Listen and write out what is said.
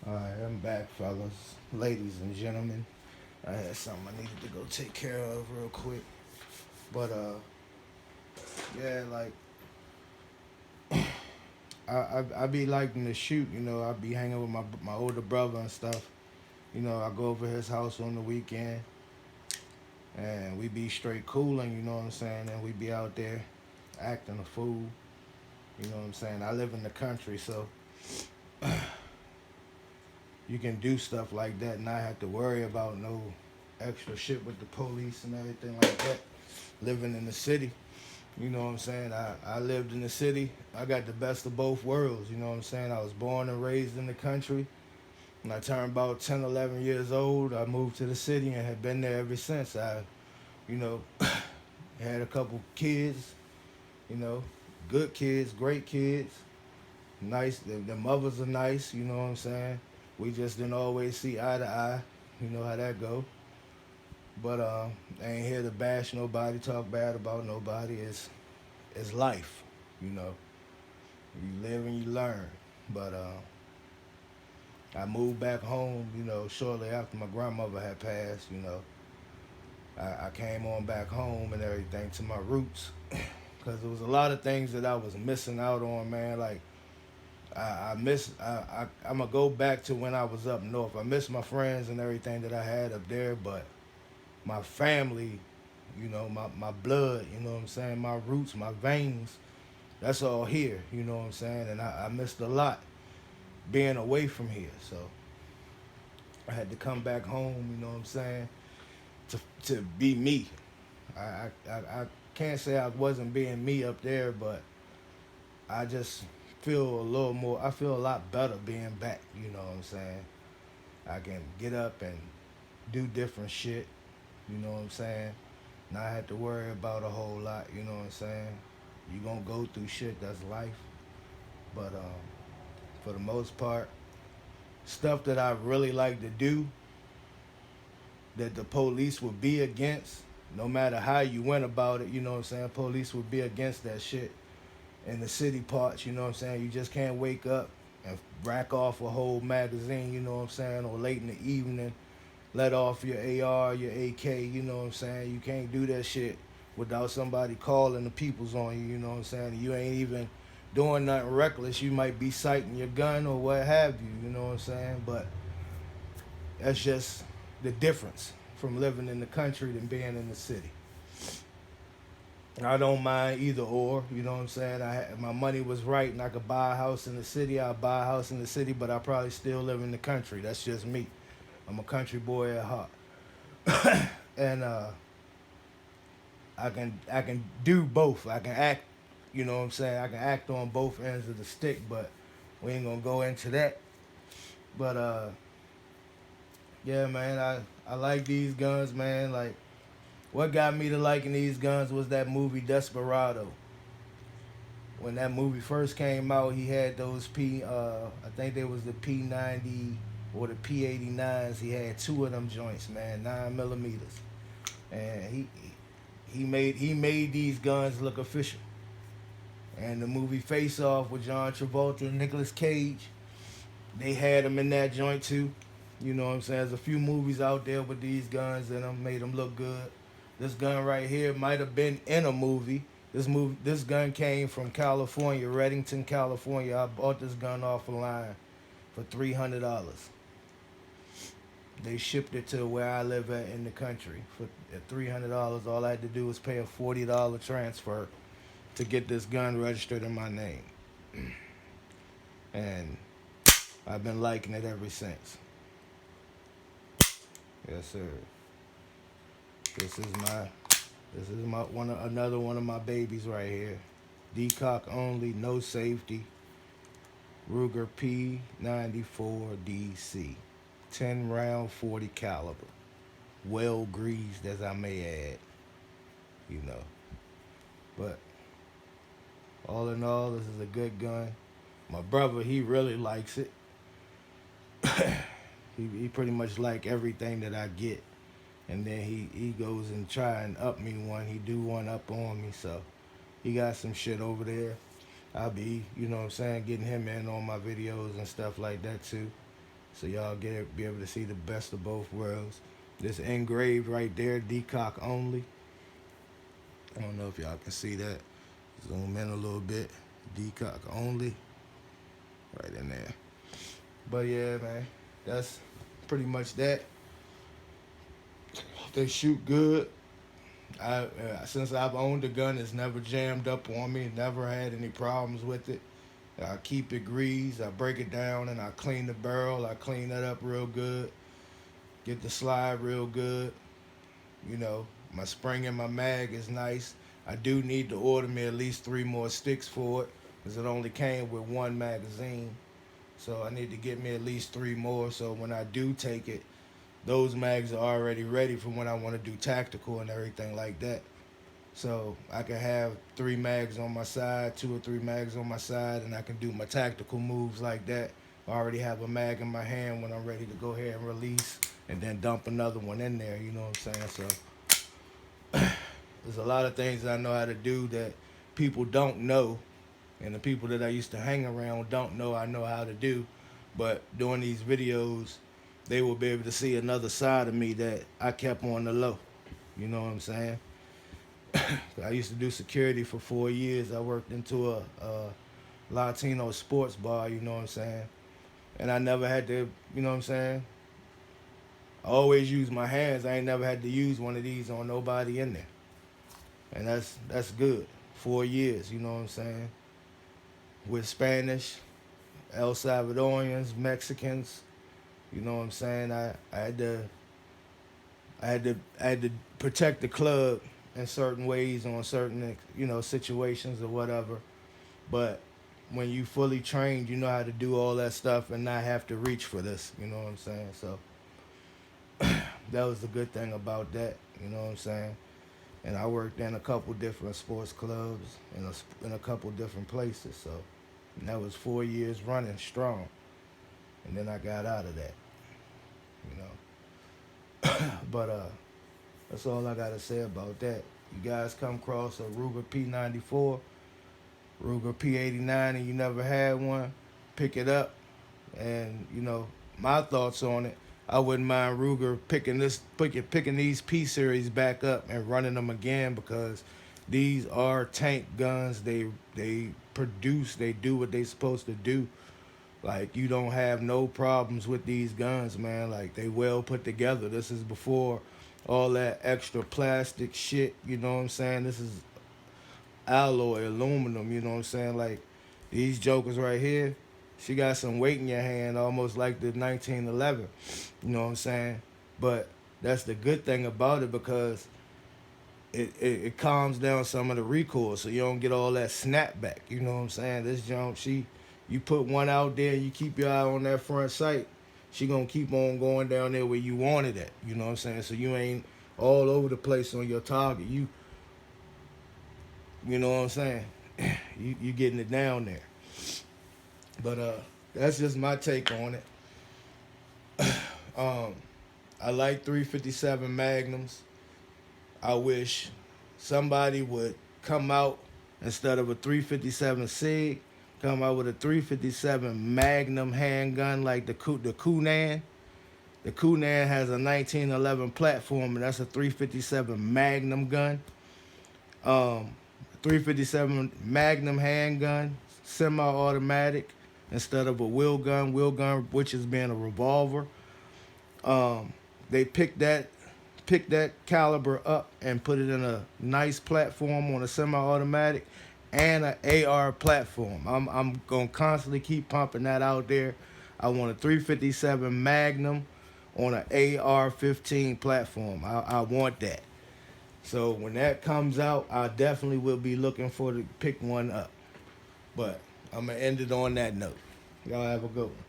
Alright, I'm back, fellas, ladies and gentlemen. I had something I needed to go take care of real quick, but yeah, like I be liking to shoot. I be hanging with my older brother and stuff. I go over his house on the weekend, and we be straight cooling. You know what I'm saying? And we be out there acting a fool. You know what I'm saying? I live in the country, so you can do stuff like that and not have to worry about no extra shit with the police and everything like that. Living in the city, you know what I'm saying? I lived in the city. I got the best of both worlds, you know what I'm saying? I was born and raised in the country. When I turned about 10, 11 years old, I moved to the city and have been there ever since. You know, had a couple kids, you know, good kids, great kids, nice. The mothers are nice, you know what I'm saying? We just didn't always see eye to eye. You know how that go. But I ain't here to bash nobody, talk bad about nobody. It's life, you know. You live and you learn. But I moved back home, shortly after my grandmother had passed. I came on back home and everything to my roots, because there was a lot of things that I was missing out on, man. Like I miss. I'm gonna go back to when I was up north. I miss my friends and everything that I had up there, but my family, my blood, you know what I'm saying, my roots, my veins, that's all here, you know what I'm saying, and I missed a lot being away from here, so I had to come back home, you know what I'm saying, to be me. I can't say I wasn't being me up there, but I just feel a little more, I feel a lot better being back, you know what I'm saying. I can get up and do different shit, you know what I'm saying, not have to worry about a whole lot, you know what I'm saying. You gonna go through shit, that's life. But for the most part, stuff that I really like to do that the police would be against, no matter how you went about it, you know what I'm saying, police would be against that shit in the city parts, you know what I'm saying. You just can't wake up and rack off a whole magazine, you know what I'm saying, or late in the evening let off your AR, your AK, you know what I'm saying? You can't do that shit without somebody calling the peoples on you, you know what I'm saying? You ain't even doing nothing reckless. You might be sighting your gun or what have you, you know what I'm saying? But that's just the difference from living in the country than being in the city. I don't mind either or, you know what I'm saying? My money was right and I could buy a house in the city, I'll buy a house in the city, but I probably still live in the country. That's just me. I'm a country boy at heart. And I can do both. I can act, you know what I'm saying? I can act on both ends of the stick, but we ain't gonna go into that. But yeah, man, I like these guns, man. Like what got me to liking these guns was that movie Desperado. When that movie first came out, he had those I think they was the P90 or the P89s. He had two of them joints, man, 9 millimeters, and he made these guns look official. And the movie Face Off with John Travolta and Nicolas Cage, they had them in that joint too. You know what I'm saying? There's a few movies out there with these guns in them, made them look good. This gun right here might have been in a movie. This gun came from California, Reddington, California. I bought this gun off the line for $300. They shipped it to where I live at in the country for $300. All I had to do was pay a $40 transfer to get this gun registered in my name, and I've been liking it ever since. Yes, sir. This is my this is my another one of my babies right here. Decock only, no safety. Ruger P94 DC, 10 round 40 caliber, well greased as I may add. You know, but all in all, this is a good gun. My brother, he really likes it. He pretty much like everything that I get, and then he goes and try and up me one. He do one up on me, so he got some shit over there. I'll be, you know what I'm saying, getting him in on my videos and stuff like that too. so y'all be able to see the best of both worlds. This engraved right there, decock only. I don't know if y'all can see that. Zoom in a little bit. Decock only. Right in there. But yeah, man, that's pretty much that. They shoot good. Since I've owned the gun, it's never jammed up on me. Never had any problems with it. I keep it greased. I break it down and I clean the barrel. I clean that up real good. Get the slide real good. You know, my spring and my mag is nice. I do need to order me at least 3 more sticks for it because it only came with 1 magazine. So I need to get me at least 3 more so when I do take it, those mags are already ready for when I want to do tactical and everything like that. So I can have 3 mags on my side, 2 or 3 mags on my side, and I can do my tactical moves like that. I already have a mag in my hand when I'm ready to go ahead and release and then dump another one in there, you know what I'm saying? So there's a lot of things that I know how to do that people don't know, and the people that I used to hang around don't know I know how to do. But doing these videos, they will be able to see another side of me that I kept on the low. You know what I'm saying? I used to do security for 4 years. I worked into a Latino sports bar, you know what I'm saying? And I never had to, you know what I'm saying? I always use my hands. I ain't never had to use one of these on nobody in there. And that's good. 4 years, you know what I'm saying? With Spanish, El Salvadorians, Mexicans, you know what I'm saying? I had to protect the club in certain ways on certain, you know, situations or whatever. But when you fully trained, you know how to do all that stuff and not have to reach for this, you know what I'm saying? So that was the good thing about that, you know what I'm saying? And I worked in a couple different sports clubs in a couple different places. So and that was 4 years running strong. And then I got out of that, you know. But that's all I got to say about that. You guys come across a Ruger P94, Ruger P89, and you never had one, pick it up. And, you know, my thoughts on it, I wouldn't mind Ruger picking these P-series back up and running them again because these are tank guns. They produce, they do what they supposed to do. Like, you don't have no problems with these guns, man. Like, they well put together. This is before all that extra plastic shit, you know what I'm saying? This is alloy, aluminum, you know what I'm saying? Like, these jokers right here, she got some weight in your hand, almost like the 1911, you know what I'm saying? But that's the good thing about it because it calms down some of the recoil so you don't get all that snapback, you know what I'm saying? This junk, you put one out there and you keep your eye on that front sight, she gonna keep on going down there where you want it at, you know what I'm saying? So you ain't all over the place on your target. You know what I'm saying? You getting it down there. But that's just my take on it. I like 357 Magnums. I wish somebody would come out instead of a 357 SIG, come out with a 357 Magnum handgun like the Kunan. The Kunan has a 1911 platform, and that's a 357 Magnum gun. 357 Magnum handgun, semi-automatic instead of a wheel gun, which is being a revolver. They picked that caliber up and put it in a nice platform on a semi-automatic and an AR platform. I'm gonna constantly keep pumping that out there. I want a 357 Magnum on an AR-15 platform. I want that. So when that comes out, I definitely will be looking to pick one up. But I'm gonna end it on that note. Y'all have a good one.